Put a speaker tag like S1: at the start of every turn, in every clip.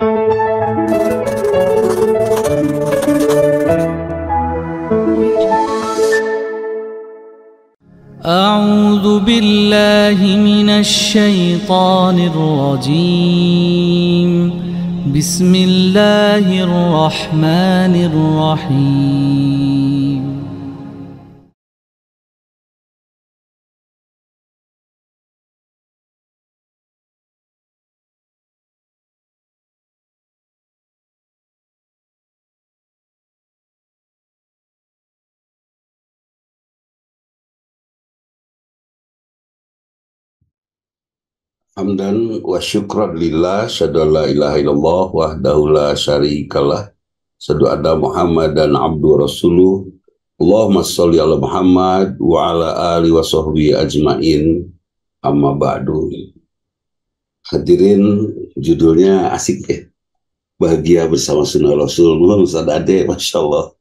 S1: أعوذ بالله من الشيطان الرجيم بسم الله الرحمن الرحيم
S2: Hamdan wa syukran lillah, syadu la ilaha illallah wahdahu la syarikalah, syadu anna Muhammadan abdu rasuluh. Allahumma sholli ala Muhammad wa ala ali wa sahbihi ajmain, amma ba'du. Hadirin, judulnya asik ya, bahagia bersama sunnah Rasul. Ustaz Ade, Masya Allah.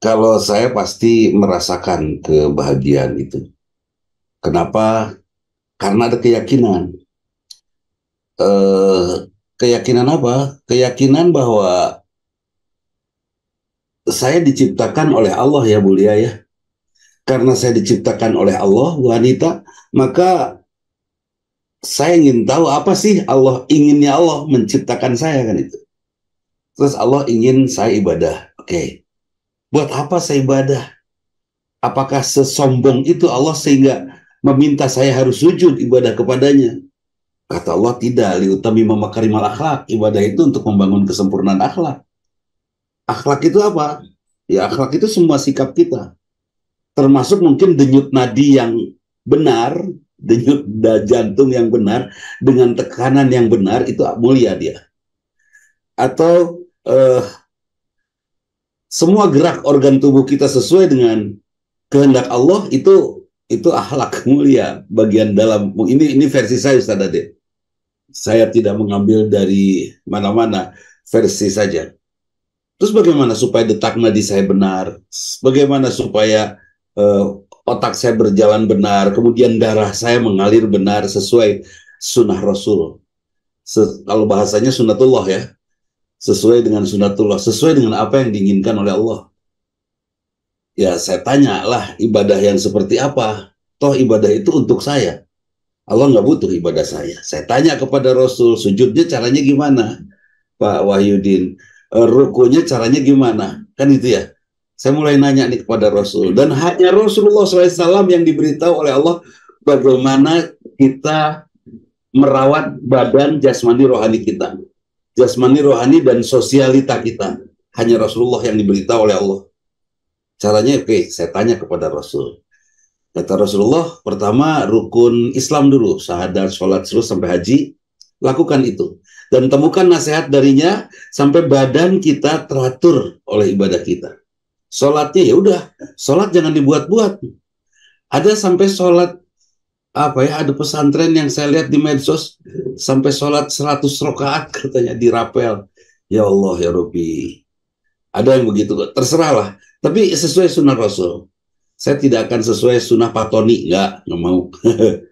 S2: Kalau saya pasti merasakan kebahagiaan itu. Kenapa? Karena ada keyakinan. Keyakinan apa? Keyakinan bahwa saya diciptakan oleh Allah ya mulia ya. Karena saya diciptakan oleh Allah wanita, maka saya ingin tahu apa sih inginnya Allah menciptakan saya kan itu. Terus Allah ingin saya ibadah. Oke. Buat apa saya ibadah? Apakah sesombong itu Allah sehingga meminta saya harus sujud ibadah kepadanya? Kata Allah, tidak. Liutami makarimal akhlak. Ibadah itu untuk membangun kesempurnaan akhlak. Akhlak itu apa? Ya, akhlak itu semua sikap kita. Termasuk mungkin denyut nadi yang benar, denyut jantung yang benar, dengan tekanan yang benar, itu mulia dia. Atau semua gerak organ tubuh kita sesuai dengan kehendak Allah, itu akhlak mulia. Bagian dalam ini versi saya, Ustaz Ade. Saya tidak mengambil dari mana-mana, versi saja. Terus bagaimana supaya detak nadi saya benar? Bagaimana supaya otak saya berjalan benar? Kemudian darah saya mengalir benar sesuai sunnah Rasul. Kalau bahasanya sunnatullah ya. Sesuai dengan sunnatullah, sesuai dengan apa yang diinginkan oleh Allah. Ya, saya tanyalah ibadah yang seperti apa. Toh ibadah itu untuk saya. Allah nggak butuh ibadah saya. Saya tanya kepada Rasul, sujudnya caranya gimana? Pak Wahyudin, rukunya caranya gimana? Kan itu ya. Saya mulai nanya nih kepada Rasul. Dan hanya Rasulullah SAW yang diberitahu oleh Allah bagaimana kita merawat badan jasmani rohani kita. Jasmani rohani dan sosialita kita. Hanya Rasulullah yang diberitahu oleh Allah. Caranya oke, saya tanya kepada Rasul. Kata Rasulullah, pertama rukun Islam dulu, syahadat, sholat, terus sampai haji, lakukan itu. Dan temukan nasihat darinya sampai badan kita teratur oleh ibadah kita. Sholatnya ya udah, sholat jangan dibuat-buat. Ada sampai sholat, ada pesantren yang saya lihat di medsos, sampai sholat 100 rakaat katanya dirapel. Ya Allah, ya Rabbi. Ada yang begitu, terserahlah. Tapi sesuai sunnah Rasul. Saya tidak akan sesuai sunnah Pak Tony, nggak mau.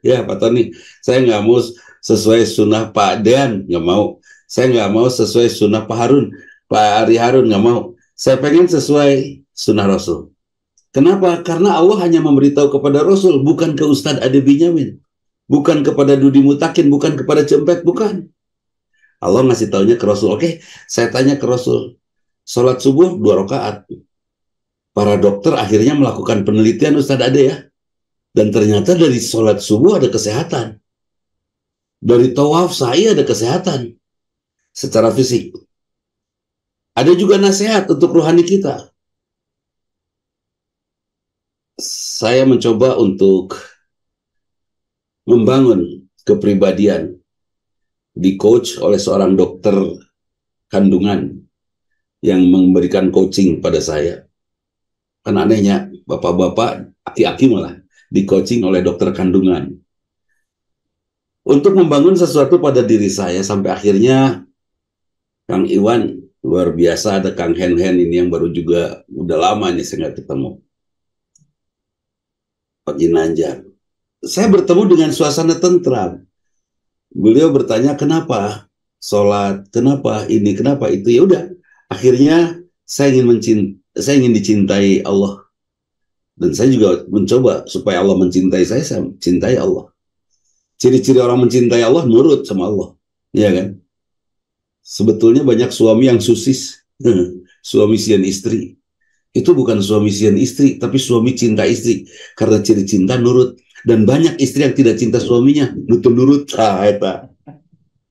S2: Ya Pak Tony, saya nggak mau sesuai sunnah Pak Dean, nggak mau. Saya nggak mau sesuai sunnah Pak Harun, Pak Ari Harun, nggak mau. Saya pengen sesuai sunnah Rasul. Kenapa? Karena Allah hanya memberitahu kepada Rasul, bukan ke Ustadz Ade Binyamin, bukan kepada Dudi Mutakin, bukan kepada Cempet, bukan. Allah ngasih taunya ke Rasul. Oke, saya tanya ke Rasul. Sholat subuh 2 rakaat. Para dokter akhirnya melakukan penelitian, Ustadz Ade ya. Dan ternyata dari sholat subuh ada kesehatan. Dari tawaf sa'i ada kesehatan. Secara fisik. Ada juga nasihat untuk rohani kita. Saya mencoba untuk membangun kepribadian. Di coach oleh seorang dokter kandungan yang memberikan coaching pada saya. Kan anehnya, bapak-bapak, aki-aki malah, di coaching oleh dokter kandungan. Untuk membangun sesuatu pada diri saya, sampai akhirnya, Kang Iwan, luar biasa, ada Kang Hen-Hen ini yang baru juga, udah lama nih saya nggak ketemu. Pak Ginanjar. Saya bertemu dengan suasana tentram. Beliau bertanya, kenapa? sholat, kenapa ini, kenapa itu, ya udah. Akhirnya saya ingin dicintai Allah, dan saya juga mencoba supaya Allah mencintai saya cintai Allah. Ciri-ciri orang mencintai Allah nurut sama Allah, ya kan? Sebetulnya banyak suami yang susis, suami sian istri. Itu bukan suami sian istri, tapi suami cinta istri. Karena ciri cinta nurut. Dan banyak istri yang tidak cinta suaminya, nurut. Ah, eta.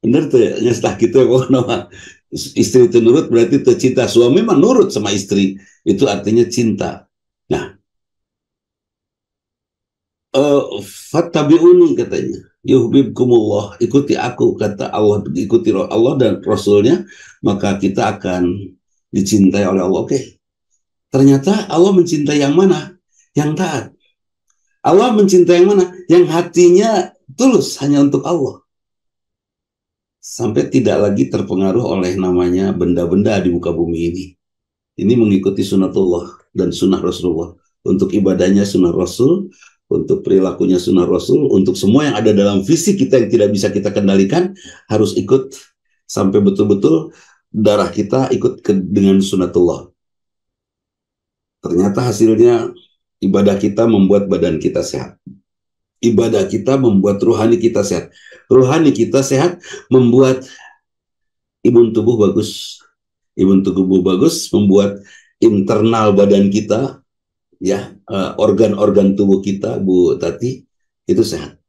S2: Bener tuh ya, setelah gitu ya, nama istri itu nurut berarti itu cinta. Suami mah nurut sama istri, itu artinya cinta. Nah, fattabi'uni katanya, yuhibbukumullah, ikuti aku, kata Allah, ikuti Allah dan Rasulnya, maka kita akan dicintai oleh Allah. Oke, ternyata Allah mencintai yang mana? Yang taat. Allah mencintai yang mana? Yang hatinya tulus hanya untuk Allah. Sampai tidak lagi terpengaruh oleh namanya benda-benda di muka bumi ini. Ini mengikuti sunatullah dan sunnah Rasulullah. Untuk ibadahnya sunnah Rasul, untuk perilakunya sunnah Rasul, untuk semua yang ada dalam fisik kita yang tidak bisa kita kendalikan, harus ikut sampai betul-betul darah kita ikut dengan sunatullah. Ternyata hasilnya ibadah kita membuat badan kita sehat. Ibadah kita membuat rohani kita sehat. Rohani kita sehat membuat imun tubuh bagus. Imun tubuh bagus membuat internal badan kita, ya, organ-organ tubuh kita, Bu Tati, itu sehat.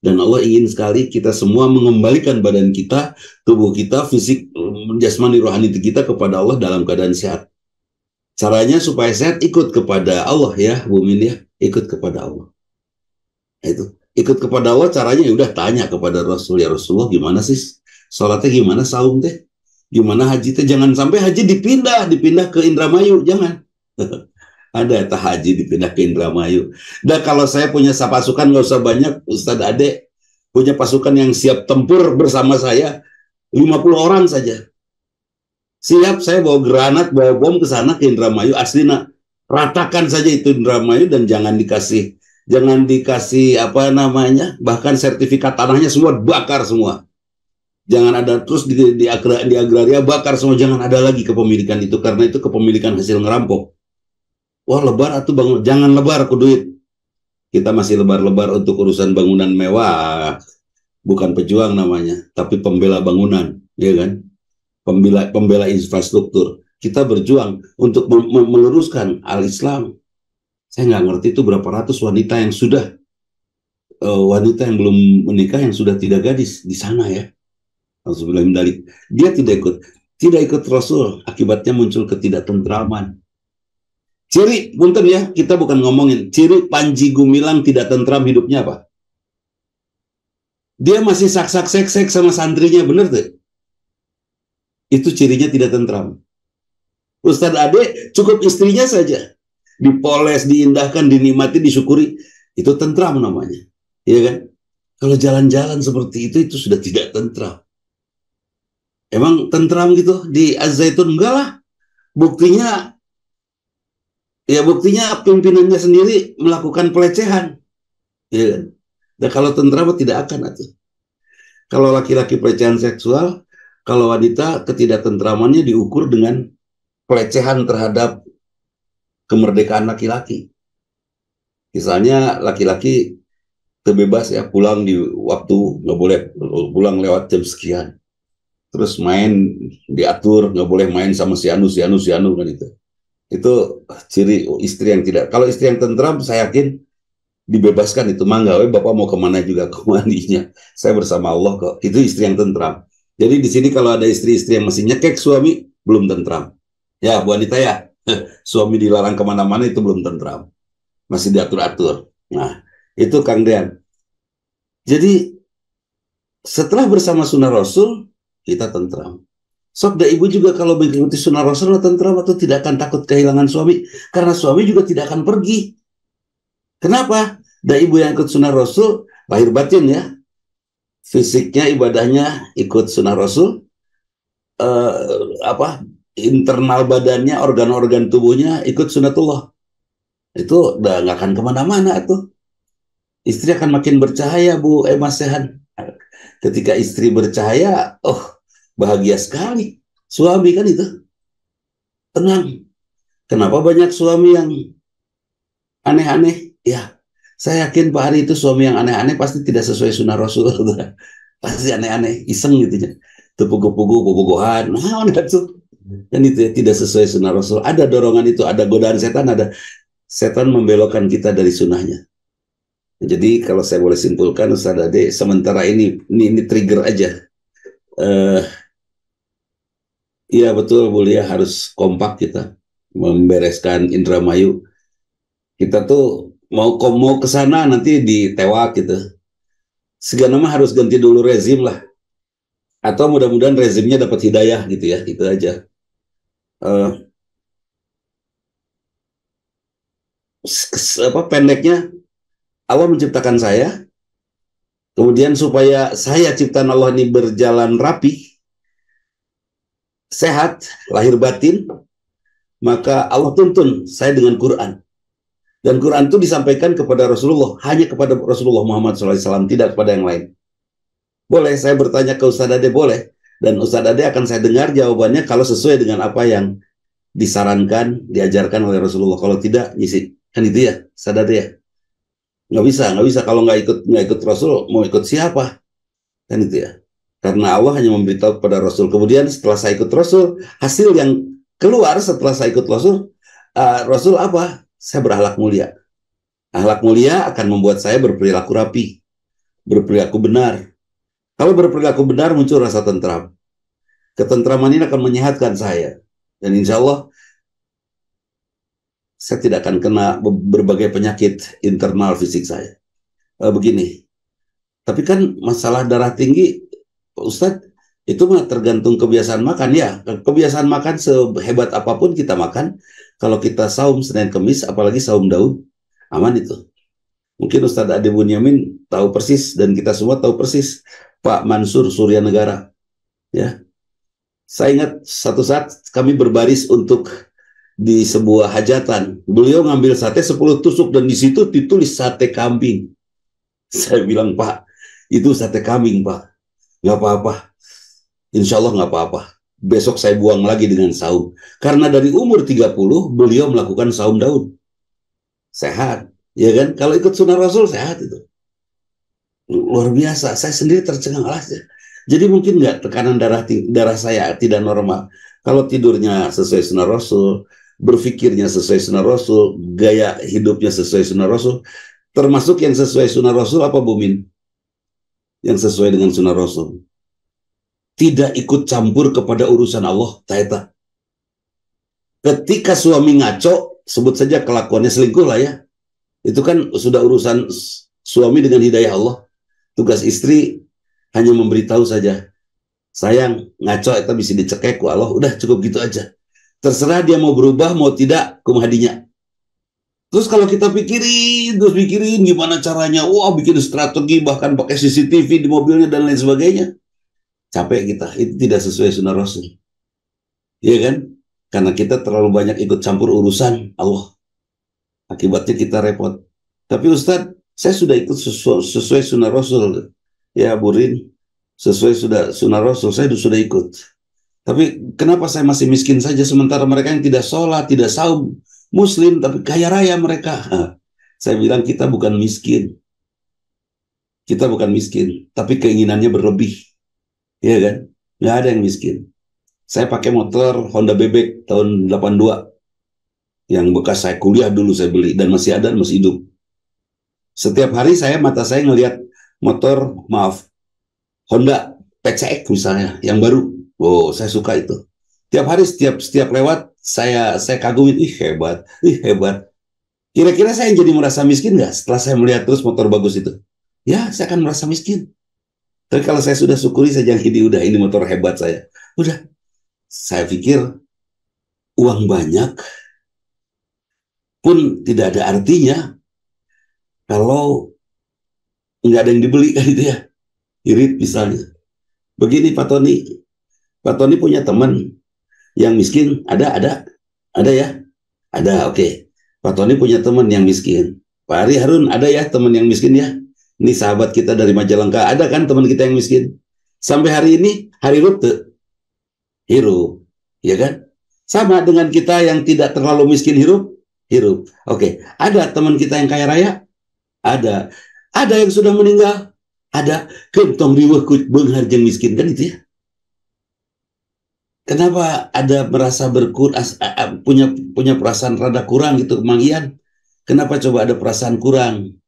S2: Dan Allah ingin sekali kita semua mengembalikan badan kita, tubuh kita, fisik, jasmani, rohani kita kepada Allah dalam keadaan sehat. Caranya supaya sehat, ikut kepada Allah ya, Bu Min ya, ikut kepada Allah. Itu ikut kepada Allah caranya ya udah tanya kepada Rasul, ya Rasulullah gimana sih sholatnya, gimana saum teh, gimana haji teh, jangan sampai haji dipindah ke Indramayu, jangan. Ada tah haji dipindah ke Indramayu. Dan kalau saya punya pasukan nggak usah banyak, Ustadz Ade punya pasukan yang siap tempur bersama saya 50 orang saja. Siap, saya bawa granat, bawa bom ke sana ke Indramayu, aslinya ratakan saja itu Indramayu, dan jangan dikasih apa namanya, bahkan sertifikat tanahnya semua bakar semua. Jangan ada terus di agraria bakar semua, jangan ada lagi kepemilikan itu, karena itu kepemilikan hasil ngerampok. Wah, lebar atau bangun, jangan lebar ke duit. Kita masih lebar-lebar untuk urusan bangunan mewah, bukan pejuang namanya, tapi pembela bangunan, ya kan? Pembela infrastruktur. Kita berjuang untuk meluruskan al-Islam. Saya nggak ngerti itu berapa ratus wanita yang sudah wanita yang belum menikah, yang sudah tidak gadis di sana ya. Alhamdulillah mendalik. Dia tidak ikut Rasul, akibatnya muncul ketidaktentraman. Ciri, punten ya, kita bukan ngomongin ciri Panji Gumilang tidak tentram hidupnya apa? Dia masih sak-sak-sek-sek sama santrinya, bener tuh? Itu cirinya tidak tentram. Ustadz Ade cukup istrinya saja dipoles, diindahkan, dinikmati, disyukuri, itu tentram namanya, ya kan? Kalau jalan-jalan seperti itu sudah tidak tentram. Emang tentram gitu di Az-Zaitun? Enggak lah. Buktinya pimpinannya sendiri melakukan pelecehan, ya kan? Dan kalau tentram tidak akan itu. Kalau laki-laki pelecehan seksual, kalau wanita ketidaktentramannya diukur dengan pelecehan terhadap kemerdekaan laki-laki. Misalnya laki-laki terbebas ya, pulang di waktu, nggak boleh pulang lewat jam sekian. Terus main diatur, nggak boleh main sama si anu kan itu. Itu ciri istri yang tidak. Kalau istri yang tentram, saya yakin dibebaskan itu, mangga we bapak mau kemana juga ke mandinya. Saya bersama Allah kok. Itu istri yang tentram. Jadi di sini kalau ada istri-istri yang masih nyekek suami, belum tentram. Ya, Bu Anita ya. Suami dilarang kemana-mana itu belum tentram, masih diatur-atur. Nah, itu Kang Dean. Jadi setelah bersama sunnah Rasul, kita tentram. Sok da ibu juga kalau mengikuti sunnah Rasul tentram atau tidak akan takut kehilangan suami, karena suami juga tidak akan pergi. Kenapa? Da ibu yang ikut sunnah Rasul, lahir batin ya, fisiknya, ibadahnya ikut sunnah Rasul, internal badannya, organ-organ tubuhnya ikut sunatullah. Itu udah nggak akan kemana-mana tuh. Istri akan makin bercahaya, Bu Mas Sehan. Ketika istri bercahaya, bahagia sekali. Suami kan itu tenang. Kenapa banyak suami yang aneh-aneh? Ya, saya yakin Pak Hari itu suami yang aneh-aneh pasti tidak sesuai sunnah Rasul. Pasti aneh-aneh, iseng gitu ya. Tepugu-pugu, bobogohan, nah itu. Dan itu ya, tidak sesuai sunnah Rasul. Ada dorongan itu, ada godaan setan, ada setan membelokkan kita dari sunnahnya. Jadi kalau saya boleh simpulkan, Ustaz Ade, sementara ini trigger aja. Iya betul, Bulia harus kompak kita membereskan Indramayu. Kita tuh mau ke sana nanti ditewak gitu. Segala mah harus ganti dulu rezim lah. Atau mudah-mudahan rezimnya dapat hidayah gitu ya, itu aja. Eh, Pendeknya, Allah menciptakan saya, kemudian supaya saya ciptaan Allah ini berjalan rapi, sehat, lahir batin, maka Allah tuntun saya dengan Quran. Dan Quran itu disampaikan kepada Rasulullah, hanya kepada Rasulullah Muhammad SAW, tidak kepada yang lain. Boleh saya bertanya ke Ustaz Ade? Boleh. Dan Ustaz Ade akan saya dengar jawabannya kalau sesuai dengan apa yang disarankan, diajarkan oleh Rasulullah. Kalau tidak, nyisi. Kan itu ya, Ustaz Ade ya? Nggak bisa. Kalau nggak ikut Rasul, mau ikut siapa? Kan itu ya. Karena Allah hanya memberitahu kepada Rasul. Kemudian setelah saya ikut Rasul, hasil yang keluar setelah saya ikut Rasul, Rasul apa? Saya berakhlak mulia. Akhlak mulia akan membuat saya berperilaku rapi, berperilaku benar. Kalau berperilaku benar muncul rasa tentram. Ketentraman ini akan menyehatkan saya. Dan insya Allah saya tidak akan kena berbagai penyakit internal fisik saya. Begini, tapi kan masalah darah tinggi, Pak Ustadz, itu mah tergantung kebiasaan makan ya. Kebiasaan makan sehebat apapun kita makan, kalau kita saum Senin Kemis, apalagi saum Daud, aman itu. Mungkin Ustadz Ade Bunyamin tahu persis dan kita semua tahu persis Pak Mansur Surya Negara. Ya, saya ingat satu saat kami berbaris untuk di sebuah hajatan. Beliau ngambil sate 10 tusuk dan di situ ditulis sate kambing. Saya bilang, Pak, itu sate kambing, Pak. Nggak apa-apa. Insya Allah nggak apa-apa. Besok saya buang lagi dengan saum. Karena dari umur 30, beliau melakukan saum Daud. Sehat. Ya kan? Kalau ikut sunnah Rasul, sehat itu. Luar biasa. Saya sendiri tercengang. Jadi mungkin nggak tekanan darah saya tidak normal. Kalau tidurnya sesuai sunnah Rasul, berpikirnya sesuai sunnah Rasul, gaya hidupnya sesuai sunnah Rasul, termasuk yang sesuai sunnah Rasul apa Bumin? Yang sesuai dengan sunnah Rasul. Tidak ikut campur kepada urusan Allah, taeta. Ketika suami ngaco, sebut saja kelakuannya selingkuh lah ya. Itu kan sudah urusan suami dengan hidayah Allah. Tugas istri hanya memberitahu saja. Sayang, ngaco itu bisa dicekek ku Allah. Udah cukup gitu aja. Terserah dia mau berubah, mau tidak, kumhadinya. Terus kalau kita pikirin gimana caranya. Wah, bikin strategi, bahkan pakai CCTV di mobilnya dan lain sebagainya. Capek kita. Itu tidak sesuai sunnah Rasul. Iya kan? Karena kita terlalu banyak ikut campur urusan Allah. Akibatnya kita repot. Tapi Ustadz, saya sudah ikut sesuai sunnah Rasul. Ya, Burin, sesuai sunnah Rasul, saya sudah ikut. Tapi kenapa saya masih miskin saja sementara mereka yang tidak sholat, tidak saum, muslim, tapi kaya raya mereka. Saya bilang kita bukan miskin. Kita bukan miskin, tapi keinginannya berlebih. Iya kan? Nggak ada yang miskin. Saya pakai motor Honda Bebek tahun 82. Yang bekas saya kuliah dulu saya beli dan masih ada, masih hidup. Setiap hari mata saya ngelihat motor, Honda PCX misalnya, yang baru. Oh, saya suka itu. Tiap hari setiap lewat saya kagumin, hebat. Kira-kira saya jadi merasa miskin nggak setelah saya melihat terus motor bagus itu? Ya, saya akan merasa miskin. Tapi kalau saya sudah syukuri saja, ini motor hebat saya. Udah, saya pikir uang banyak pun tidak ada artinya kalau nggak ada yang dibeli kan itu ya. Irit misalnya. Begini Pak Tony punya teman yang miskin, ada ya, ada, oke. Pak Tony punya teman yang miskin. Pak Ari Harun ada ya teman yang miskin ya. Ini sahabat kita dari Majalengka, ada kan teman kita yang miskin. Sampai hari ini hari Rute hirup, ya kan? Sama dengan kita yang tidak terlalu miskin hirup. Oke, ada teman kita yang kaya raya, ada yang sudah meninggal, ada kentong riweuh ku beungharjeng miskin, kan itu ya. Kenapa ada merasa punya perasaan rada kurang gitu, Mang Ian? Kenapa coba ada perasaan kurang?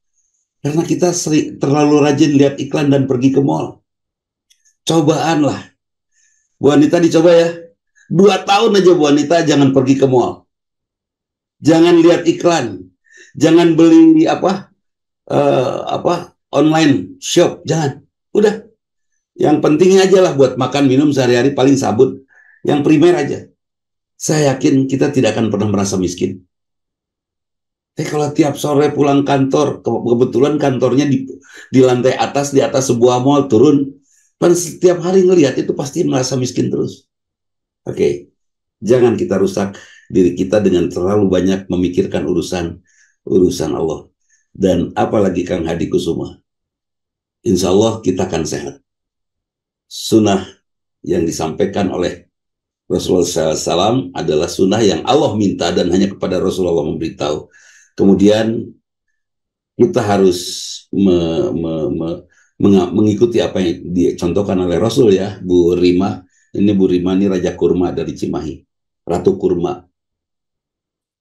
S2: Karena kita terlalu rajin lihat iklan dan pergi ke mall. Cobaan lah. Bu Anita dicoba ya. 2 tahun aja Bu Anita jangan pergi ke mall. Jangan lihat iklan. Jangan beli online shop. Jangan. Udah. Yang pentingnya aja lah buat makan minum sehari-hari paling sabun. Yang primer aja. Saya yakin kita tidak akan pernah merasa miskin. Tapi kalau tiap sore pulang kantor, kebetulan kantornya di lantai atas, di atas sebuah mall, turun, dan setiap hari ngelihat itu pasti merasa miskin terus. Oke, jangan kita rusak diri kita dengan terlalu banyak memikirkan urusan Allah. Dan apalagi Kang Hadi Kusuma, insya Allah kita akan sehat. Sunnah yang disampaikan oleh Rasulullah SAW adalah sunnah yang Allah minta dan hanya kepada Rasulullah memberitahu. Kemudian kita harus mengikuti apa yang dicontohkan oleh Rasul ya, Bu Rima. Ini Bu Rima ini Raja Kurma dari Cimahi, Ratu Kurma.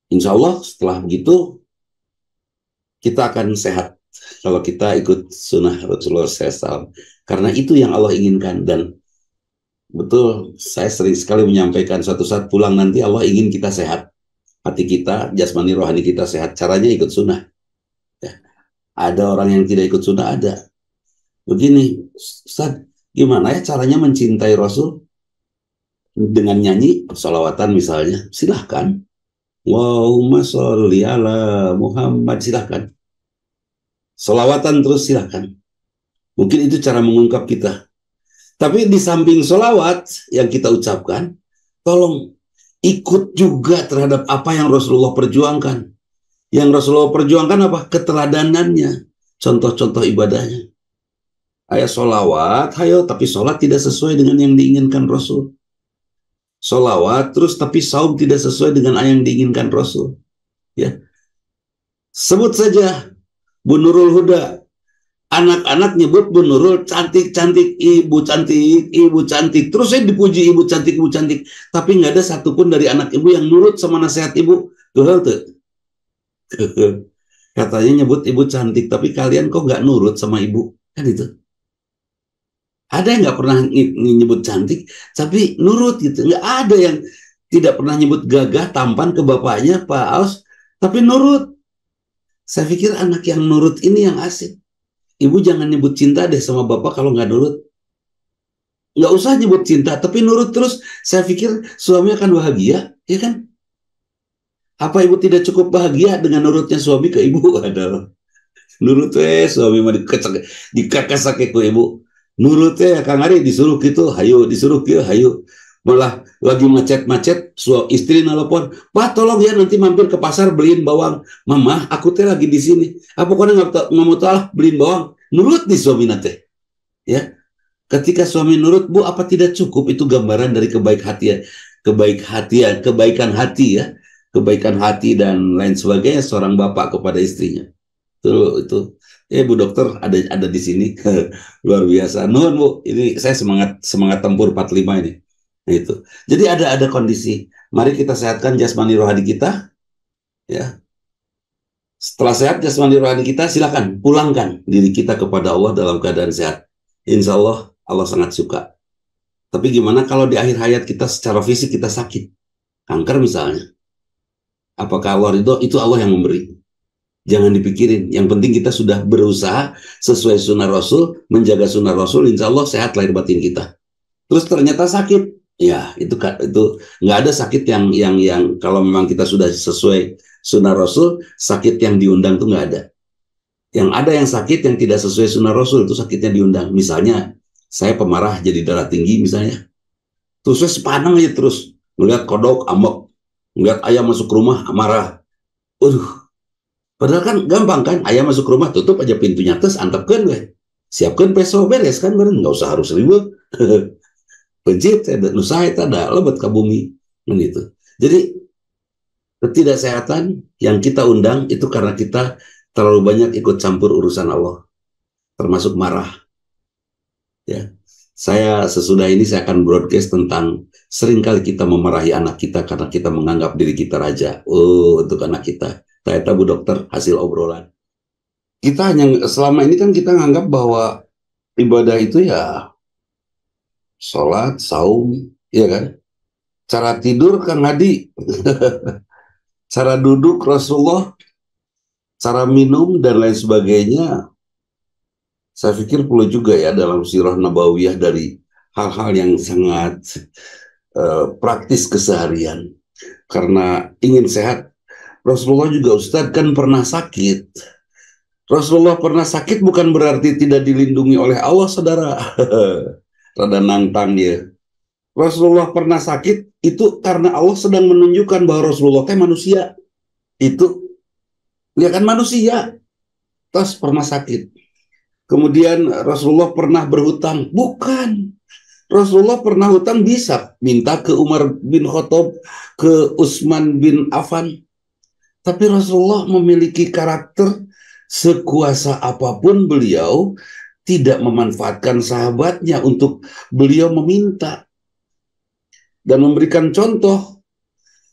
S2: Insya Allah setelah begitu kita akan sehat kalau kita ikut sunnah Rasulullah SAW. Karena itu yang Allah inginkan. Dan betul, saya sering sekali menyampaikan suatu saat pulang nanti Allah ingin kita sehat. Hati kita, jasmani rohani kita sehat. Caranya ikut sunnah. Ya. Ada orang yang tidak ikut sunnah, ada. Begini, Ustaz, gimana ya caranya mencintai Rasul? Dengan nyanyi, sholawatan misalnya, silahkan. Allahumma sholli ala Muhammad, silahkan. Sholawatan terus silahkan. Mungkin itu cara mengungkap kita. Tapi di samping sholawat yang kita ucapkan, tolong ikut juga terhadap apa yang Rasulullah perjuangkan. Yang Rasulullah perjuangkan apa? Keteladanannya, contoh-contoh ibadahnya. Ayat sholawat, hayo, tapi sholat tidak sesuai dengan yang diinginkan Rasul. Sholawat terus, tapi saum tidak sesuai dengan yang diinginkan Rasul. Ya, sebut saja Bu Nurul Huda. Anak-anak nyebut Bu Nurul cantik-cantik, ibu cantik, ibu cantik. Terus saya dipuji ibu cantik, ibu cantik. Tapi nggak ada satupun dari anak ibu yang nurut sama nasihat ibu. Tuh. Katanya nyebut ibu cantik, tapi kalian kok nggak nurut sama ibu? Kan itu. Ada yang nggak pernah nyebut cantik, tapi nurut gitu. Nggak ada yang tidak pernah nyebut gagah, tampan ke bapaknya, Pak Aus, tapi nurut. Saya pikir anak yang nurut ini yang asik. Ibu jangan nyebut cinta deh sama bapak kalau nggak nurut. Nggak usah nyebut cinta, tapi nurut terus. Saya pikir suami akan bahagia, ya kan? Apa ibu tidak cukup bahagia dengan nurutnya suami ke ibu? Adalah nurut suami mah dikakasake ku ibu. Nurut Kang Ari disuruh gitu, hayo, disuruh gitu, hayo. Malah lagi macet-macet, istri nelpon, Pak tolong ya nanti mampir ke pasar beliin bawang. Mama, aku teh lagi di sini. Apa kau nggak mau tahu beliin bawang? Nurut di suami nate. Ya, ketika suami nurut, Bu, apa tidak cukup itu gambaran dari kebaikan hati ya, kebaikan hati dan lain sebagainya seorang bapak kepada istrinya. Itu. Bu dokter ada di sini. Luar biasa. Nuhun Bu, ini saya semangat tempur 45 ini. Nah, itu. Jadi ada kondisi. Mari kita sehatkan jasmani rohani kita. Ya. Setelah sehat jasmani rohani kita, silakan pulangkan diri kita kepada Allah dalam keadaan sehat. Insya Allah sangat suka. Tapi gimana kalau di akhir hayat kita secara fisik kita sakit? Kanker misalnya. Apakah Allah ridho? Itu Allah yang memberi. Jangan dipikirin. Yang penting kita sudah berusaha sesuai sunnah Rasul, menjaga sunnah Rasul, insya Allah sehat lahir batin kita. Terus ternyata sakit. Ya, itu nggak ada sakit yang kalau memang kita sudah sesuai sunnah Rasul, sakit yang diundang tuh nggak ada. Yang ada yang sakit yang tidak sesuai sunnah Rasul itu sakitnya diundang. Misalnya saya pemarah jadi darah tinggi misalnya, terus saya sepanang aja terus melihat kodok amok, melihat ayam masuk rumah marah. Padahal kan gampang kan, ayam masuk rumah tutup aja pintunya terus antepkan weh, siapkan peso beres kan, nggak usah harus ribut. pencit nusaha eta da lebet ka bumi kan itu. Jadi ketidaksehatan yang kita undang itu karena kita terlalu banyak ikut campur urusan Allah, termasuk marah. Ya, saya sesudah ini saya akan broadcast tentang seringkali kita memarahi anak kita karena kita menganggap diri kita raja. Oh, untuk anak kita. Ternyata Bu Dokter hasil obrolan. Kita hanya selama ini kan kita nganggap bahwa ibadah itu ya sholat, saum, ya kan? Cara tidur Kang Hadi, cara duduk Rasulullah, cara minum dan lain sebagainya. Saya pikir perlu juga ya dalam sirah nabawiyah dari hal-hal yang sangat praktis keseharian. Karena ingin sehat, Rasulullah juga Ustadz kan pernah sakit. Rasulullah pernah sakit bukan berarti tidak dilindungi oleh Allah, saudara. Rada nantang ya. Rasulullah pernah sakit itu karena Allah sedang menunjukkan bahwa Rasulullah teh manusia. Itu dia kan manusia. Terus pernah sakit. Kemudian Rasulullah pernah berhutang. Bukan. Rasulullah pernah hutang bisa minta ke Umar bin Khattab, ke Utsman bin Affan. Tapi Rasulullah memiliki karakter sekuasa apapun beliau tidak memanfaatkan sahabatnya untuk beliau meminta. Dan memberikan contoh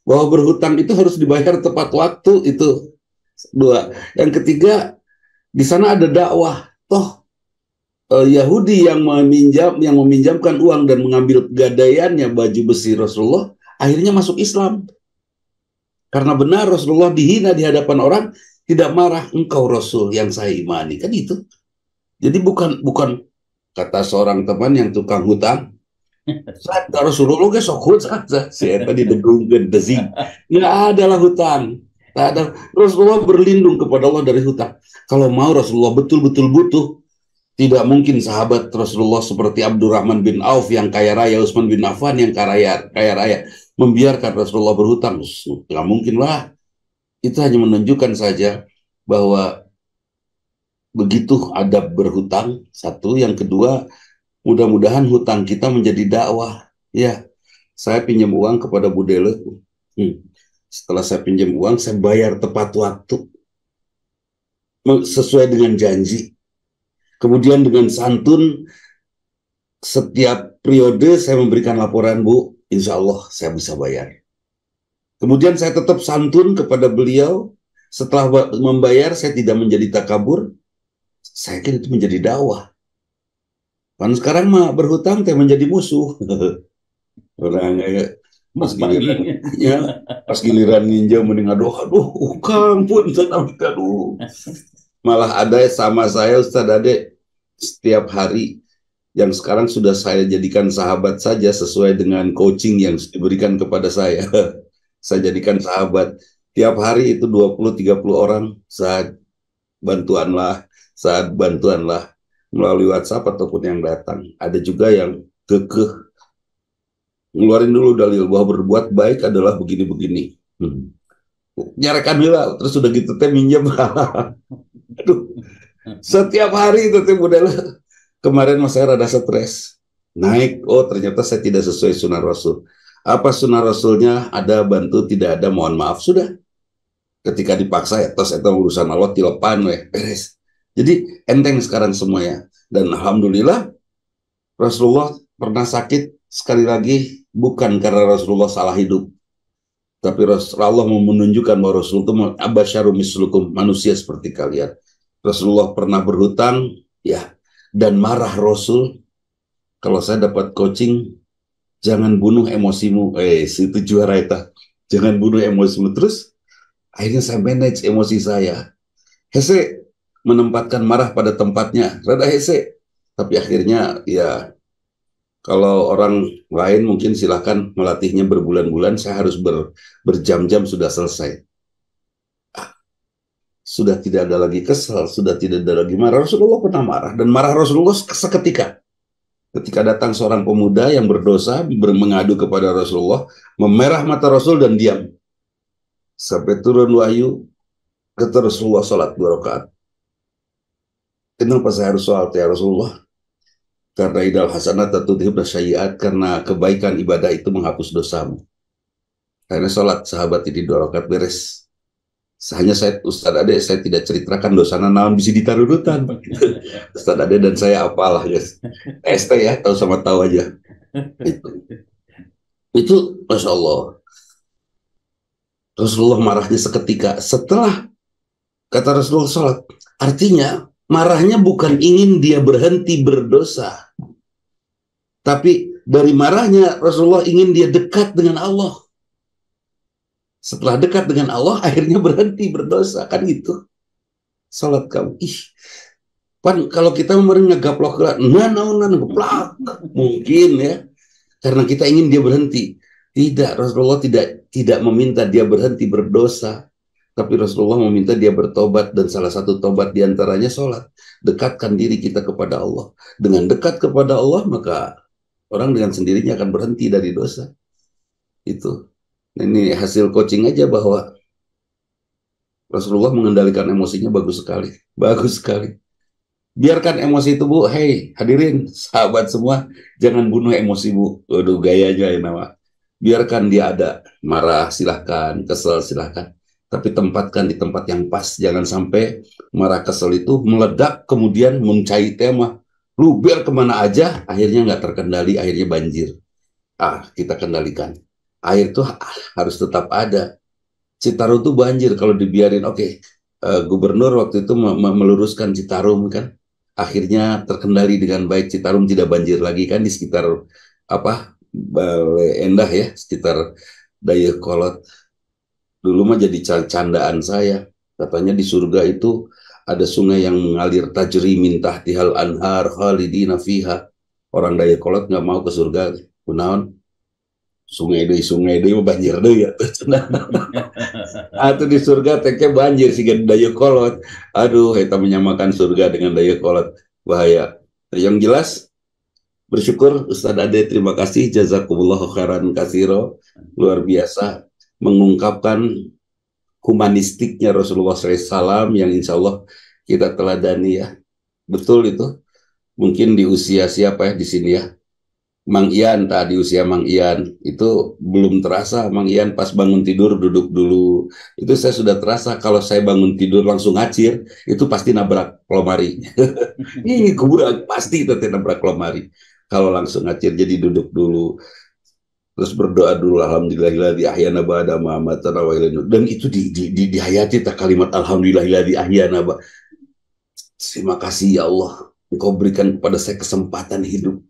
S2: bahwa berhutang itu harus dibayar tepat waktu, itu dua. Yang ketiga, di sana ada dakwah. Toh Yahudi yang meminjamkan uang dan mengambil gadaiannya baju besi Rasulullah akhirnya masuk Islam. Karena benar Rasulullah dihina di hadapan orang, tidak marah, engkau Rasul yang saya imani, kan itu. Jadi bukan kata seorang teman yang tukang hutang, saat Rasulullah gak sok hutang, saya tadi degungkan desing, nggak ada lah hutang, nggak ada. Rasulullah berlindung kepada Allah dari hutang. Kalau mau Rasulullah betul-betul butuh, tidak mungkin sahabat Rasulullah seperti Abdurrahman bin Auf yang kaya raya, Utsman bin Affan yang kaya raya membiarkan Rasulullah berhutang. Nggak mungkin lah. Itu hanya menunjukkan saja bahwa begitu adab berhutang, satu. Yang kedua, mudah-mudahan hutang kita menjadi dakwah. Ya, saya pinjam uang kepada Bu Dele. Setelah saya pinjam uang, saya bayar tepat waktu. Sesuai dengan janji. Kemudian dengan santun, setiap periode saya memberikan laporan, Bu, insya Allah saya bisa bayar. Kemudian saya tetap santun kepada beliau. Setelah membayar, saya tidak menjadi takabur. Saya kira itu menjadi dakwah. Kan sekarang mah berhutang teh menjadi musuh. Orang kayak pas giliran ninja mending aduh Kang pun aduh. Malah ada sama saya Ustaz Ade setiap hari yang sekarang sudah saya jadikan sahabat saja sesuai dengan coaching yang diberikan kepada saya. Saya jadikan sahabat. Tiap hari itu 20-30 orang saat bantuanlah melalui WhatsApp ataupun yang datang. Ada juga yang kekeh ngeluarin dulu dalil bahwa berbuat baik adalah begini-begini. Nyarekan lah, terus udah gitu teh minjem. Aduh, setiap hari itu teh model. Kemarin mas saya rada stres. Naik, oh ternyata saya tidak sesuai sunnah Rasul. Apa sunnah Rasulnya? Ada bantu, tidak ada mohon maaf, sudah. Ketika dipaksa ya tos itu urusan Allah tilepan beres. Jadi enteng sekarang semuanya. Dan alhamdulillah Rasulullah pernah sakit sekali lagi bukan karena Rasulullah salah hidup. Tapi Rasulullah mau menunjukkan bahwa Rasul itu abasyarum mislukum, manusia seperti kalian. Rasulullah pernah berhutang, ya, dan marah Rasul. Kalau saya dapat coaching, jangan bunuh emosimu. Situ juara itu. Jangan bunuh emosimu. Terus akhirnya saya manage emosi saya. Hese menempatkan marah pada tempatnya. Rada hese. Tapi akhirnya ya kalau orang lain mungkin silahkan melatihnya berbulan-bulan. Saya harus berjam-jam sudah selesai. Sudah tidak ada lagi kesal. Sudah tidak ada lagi marah. Rasulullah pernah marah. Dan marah Rasulullah seketika. Ketika datang seorang pemuda yang berdosa, mengadu kepada Rasulullah, memerah mata Rasul dan diam. Sampai turun wahyu, kata Rasulullah sholat 2 rakaat. Kenapa saya harus sholat ya Rasulullah? Karena idal hasanat tatudhibna sayyi'at, karena kebaikan ibadah itu menghapus dosamu. Karena sholat sahabat ini 2 rakaat beres. Hanya saya, Ustaz Ade, saya tidak ceritakan dosana naon bisa ditarudutan. Ustaz Ade dan saya apalah, guys. ST ya, tahu sama tahu aja. Itu Masya Allah. Rasulullah marahnya seketika setelah kata Rasulullah sholat. Artinya marahnya bukan ingin dia berhenti berdosa, tapi dari marahnya Rasulullah ingin dia dekat dengan Allah. Setelah dekat dengan Allah, akhirnya berhenti berdosa. Kan gitu. Salat kamu. Pan kalau kita memerintah gaplok, geplak. Mungkin ya. Karena kita ingin dia berhenti. Tidak, Rasulullah tidak meminta dia berhenti berdosa. Tapi Rasulullah meminta dia bertobat. Dan salah satu tobat diantaranya sholat. Dekatkan diri kita kepada Allah. Dengan dekat kepada Allah, maka orang dengan sendirinya akan berhenti dari dosa. Itu. Ini hasil coaching aja bahwa Rasulullah mengendalikan emosinya bagus sekali. Bagus sekali. Biarkan emosi itu, Bu. Hei, hadirin, sahabat semua, jangan bunuh emosi, Bu. Waduh, gayanya ya nama. Biarkan dia ada. Marah, silahkan. Kesel, silahkan. Tapi tempatkan di tempat yang pas. Jangan sampai marah kesel itu meledak, kemudian mencari tema. Lu biar kemana aja, akhirnya nggak terkendali, akhirnya banjir. Kita kendalikan. Air itu harus tetap ada. Citarum itu banjir kalau dibiarin. Gubernur waktu itu meluruskan Citarum kan, akhirnya terkendali dengan baik. Citarum tidak banjir lagi kan di sekitar Bale Endah ya, sekitar Dayakolot. Dulu mah jadi candaan saya. Katanya di surga itu ada sungai yang mengalir tajri min tahtihal anhar khalidina fiha. Orang Dayakolot nggak mau ke surga. Kunaon? Sungai deui banjir deui ya. Atau di surga teke banjir sih Dayakolot. Aduh, kita menyamakan surga dengan Dayakolot. Bahaya. Yang jelas, bersyukur Ustaz Ade, terima kasih, jazakumullah khairan katsiro. Luar biasa mengungkapkan humanistiknya Rasulullah SAW yang insya Allah kita teladani ya. Betul itu. Mungkin di usia siapa ya di sini ya? Mang Ian, tadi usia Mang Ian itu belum terasa. Mang Ian pas bangun tidur duduk dulu. Itu saya sudah terasa kalau saya bangun tidur langsung ngacir, itu pasti nabrak lemari. Ini kuburan pasti itu nabrak lemari. Kalau langsung ngacir, jadi duduk dulu. Terus berdoa dulu, alhamdulillahilladzi ahyana ba'da ma amatana wa ilaihi. Dan itu dihayati tak kalimat alhamdulillahilladzi ahyana ba. Terima kasih ya Allah, Engkau berikan kepada saya kesempatan hidup.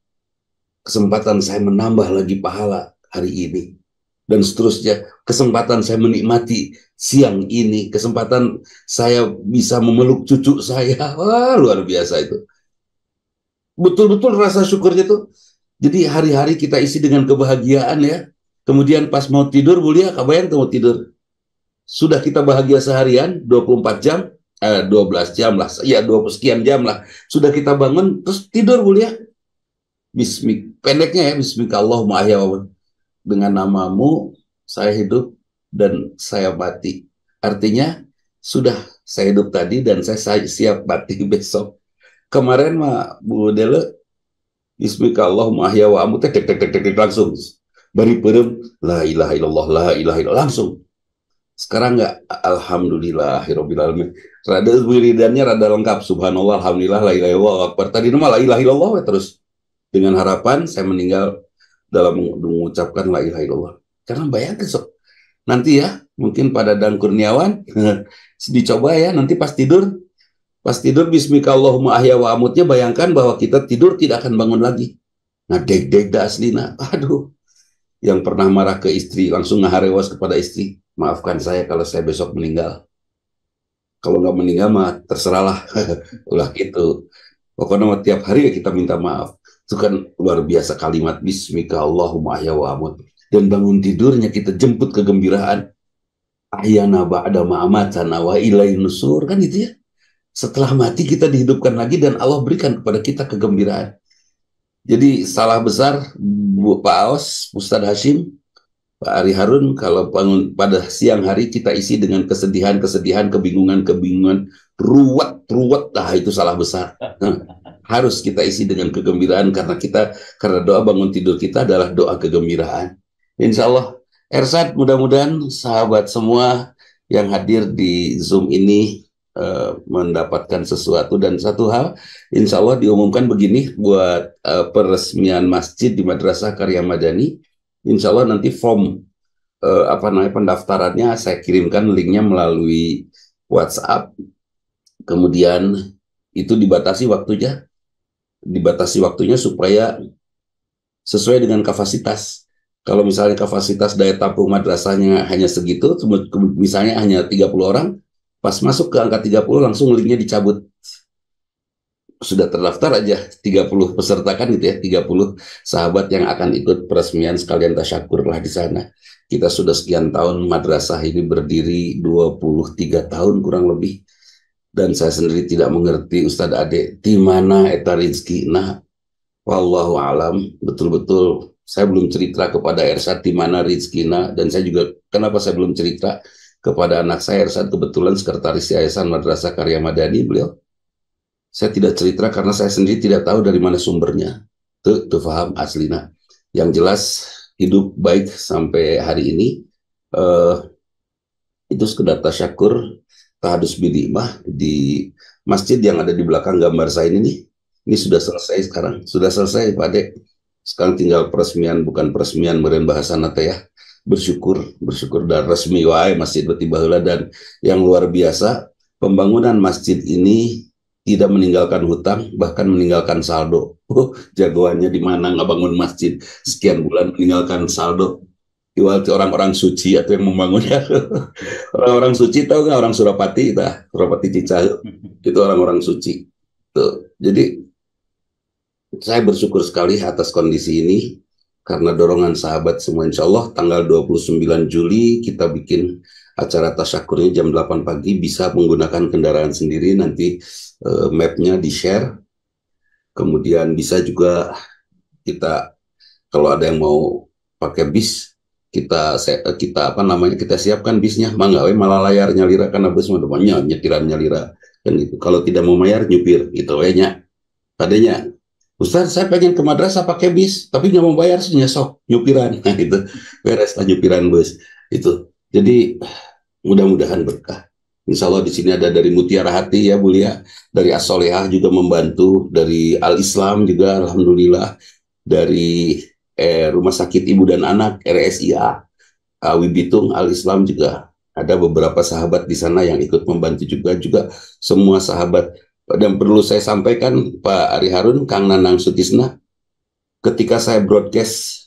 S2: Kesempatan saya menambah lagi pahala hari ini. Dan seterusnya, kesempatan saya menikmati siang ini. Kesempatan saya bisa memeluk cucu saya. Wah, luar biasa itu. Betul-betul rasa syukurnya tuh. Jadi hari-hari kita isi dengan kebahagiaan ya. Kemudian pas mau tidur, mulia, kabayan mau tidur. Sudah kita bahagia seharian, 24 jam, 12 jam lah. Ya, 20 sekian jam lah. Sudah kita bangun, terus tidur, mulia. Pendeknya ya, Bismillahirrahmanirrahim, ahya wa dengan namamu saya hidup dan saya mati. Artinya sudah saya hidup tadi dan saya siap mati besok. Kemarin mah Bu Dele Bismillahirrahmanirrahim, ahya wa amu tek langsung. Bari perem la ilaha illallah, la ilaha illallah langsung. Sekarang enggak, alhamdulillahirabbil alamin. Rada wiridannya rada lengkap, subhanallah, alhamdulillah, la ilaha illallah akbar. Tadi nama la ilaha illallah terus. Dengan harapan saya meninggal dalam mengucapkan la ilaha illallah. Karena bayangkan sok. Nanti ya, mungkin pada Dadang Kurniawan dicoba ya, nanti pas tidur bismillahirrahmanirrahim ahya wa amutnya, bayangkan bahwa kita tidur tidak akan bangun lagi. Nah, deg-deg da aslina. Aduh. Yang pernah marah ke istri langsung ngaharewas kepada istri. Maafkan saya kalau saya besok meninggal. Kalau nggak meninggal mah terserahlah. Ulah gitu. Pokoknya tiap hari ya kita minta maaf. Itu kan luar biasa kalimat Bismillahirrahmanirrahim ahya wa amut. Dan bangun tidurnya kita jemput kegembiraan. Ahyana ba'da ma amatana wa ilaihin nusur, kan itu ya. Setelah mati kita dihidupkan lagi dan Allah berikan kepada kita kegembiraan. Jadi salah besar Pak Aos, Ustadz Hashim, Pak Ari Harun, kalau bangun pada siang hari kita isi dengan kesedihan, kebingungan, ruwet, itu salah besar. harus kita isi dengan kegembiraan karena doa bangun tidur kita adalah doa kegembiraan. Insya Allah, Ersad, mudah-mudahan sahabat semua yang hadir di Zoom ini mendapatkan sesuatu. Dan satu hal, insya Allah diumumkan begini buat peresmian masjid di Madrasah Karya Madani. Insya Allah nanti form pendaftarannya saya kirimkan linknya melalui WhatsApp. Kemudian itu dibatasi waktunya supaya sesuai dengan kapasitas. Kalau misalnya kapasitas daya tampung madrasahnya hanya segitu, misalnya hanya 30 orang, pas masuk ke angka 30 langsung linknya dicabut. Sudah terdaftar aja 30 peserta kan gitu ya, 30 sahabat yang akan ikut peresmian sekalian tasyakur lah di sana. Kita sudah sekian tahun madrasah ini berdiri, 23 tahun kurang lebih. Dan saya sendiri tidak mengerti Ustadz Ade, di mana eta rizki. Nah, wallahu alam, betul-betul saya belum cerita kepada Ersad di mana rizkina, dan saya juga kenapa saya belum cerita kepada anak saya Ersad, kebetulan sekretaris Yayasan Madrasah Karya Madani beliau. Saya tidak cerita karena saya sendiri tidak tahu dari mana sumbernya. Tuh paham aslina. Yang jelas hidup baik sampai hari ini itu sekedar tasyakur tahadus bidimah di masjid yang ada di belakang gambar saya ini nih. Ini sudah selesai sekarang, sudah selesai Pak Dek. Sekarang tinggal peresmian, bukan peresmian meureun bahasa nate ya. Bersyukur dan resmi wae masjid beti baheula. Dan yang luar biasa, pembangunan masjid ini tidak meninggalkan hutang, bahkan meninggalkan saldo. Jagoannya di mana ngebangun masjid sekian bulan meninggalkan saldo. Iwal orang-orang suci atau yang membangunnya. Orang-orang suci tahu nggak, orang Surapati, Surapati Cicahe itu orang-orang suci. Tuh. Jadi saya bersyukur sekali atas kondisi ini karena dorongan sahabat semua. Insya Allah tanggal 29 Juli kita bikin acara tasyakurnya jam 8 pagi, bisa menggunakan kendaraan sendiri, nanti mapnya di-share. Kemudian bisa juga kita, kalau ada yang mau pakai bis, kita siapkan bisnya, mangga we malah layar nyalira karena bus mah nyetiran nyalira kan gitu. Kalau tidak mau bayar nyupir gitu we nya. Tadinya Ustaz, saya pengen ke madrasah pakai bis, tapi nggak mau bayar, sok nyupiran. Nah, itu beres lah nyupiran bus. Itu. Jadi mudah-mudahan berkah. Insya Allah di sini ada dari Mutiara Hati ya Bulia, dari As-Solehah juga membantu, dari Al-Islam juga alhamdulillah, dari Rumah Sakit Ibu dan Anak RSIA Wibitung Al-Islam juga ada beberapa sahabat di sana yang ikut membantu juga semua sahabat. Dan perlu saya sampaikan Pak Ari Harun, Kang Nanang Sutisna, ketika saya broadcast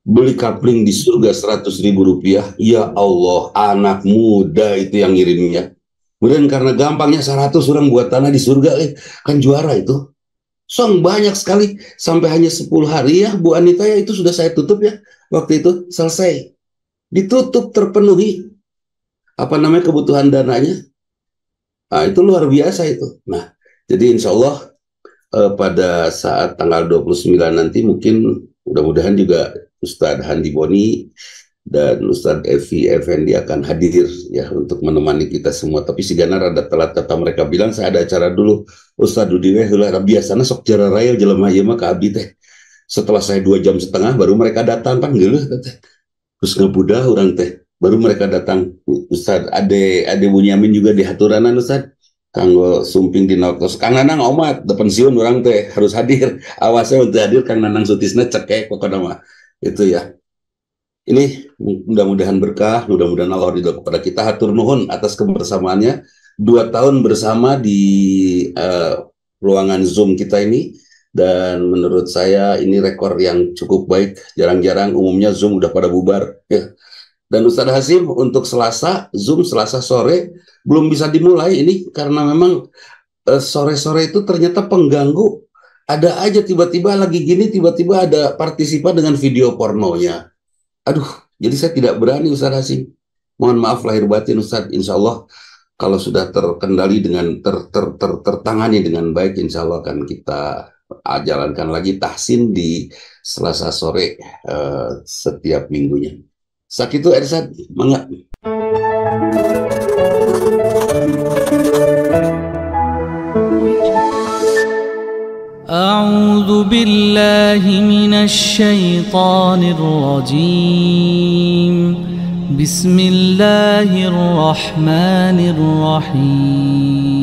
S2: beli kapling di surga 100.000 rupiah, ya Allah, anak muda itu yang ngirimnya. Kemudian karena gampangnya 100 orang buat tanah di surga, kan juara itu. Song banyak sekali, sampai hanya 10 hari ya Bu Anita ya, itu sudah saya tutup ya, waktu itu selesai. Ditutup, terpenuhi kebutuhan dananya. Nah, itu luar biasa itu. Nah, jadi insya Allah pada saat tanggal 29 nanti mungkin mudah-mudahan juga Ustadz Handi Boni dan Ustadz Evi Effendi akan hadir ya untuk menemani kita semua. Tapi si Gana rada telat, kata mereka bilang saya ada acara dulu. Ustadz Dudi heula biasana sok jara raya jelema ieu mah ka abdi teh. Setelah saya 2,5 jam baru mereka datang kan geuleuh teh. Terus ngabudah urang teh. Baru mereka datang. Ustadz Ade Bunyamin juga di haturanan Ustadz. Kanggo sumping di noktos. Kang Nanang omat, pensiun orang teh harus hadir. Awasnya untuk hadir Kang Nanang Sutisna cekek pokoknya mah. Itu ya. Ini mudah-mudahan berkah, mudah-mudahan Allah ridho kepada kita. Hatur nuhun atas kebersamaannya. 2 tahun bersama di ruangan Zoom kita ini. Dan menurut saya ini rekor yang cukup baik. Jarang-jarang umumnya Zoom udah pada bubar ya. Dan Ustadz Hasim untuk Zoom Selasa sore belum bisa dimulai ini karena memang sore-sore itu ternyata pengganggu. Ada aja tiba-tiba lagi gini, tiba-tiba ada partisipan dengan video pornonya. Aduh, jadi saya tidak berani Ustadz Hasim. Mohon maaf lahir batin Ustadz. Insya Allah kalau sudah terkendali dengan tertangani dengan baik, insya Allah akan kita jalankan lagi tahsin di Selasa sore setiap minggunya. Sakitu Ersad, mangga.
S1: أعوذ بالله من الشيطان الرجيم بسم الله الرحمن الرحيم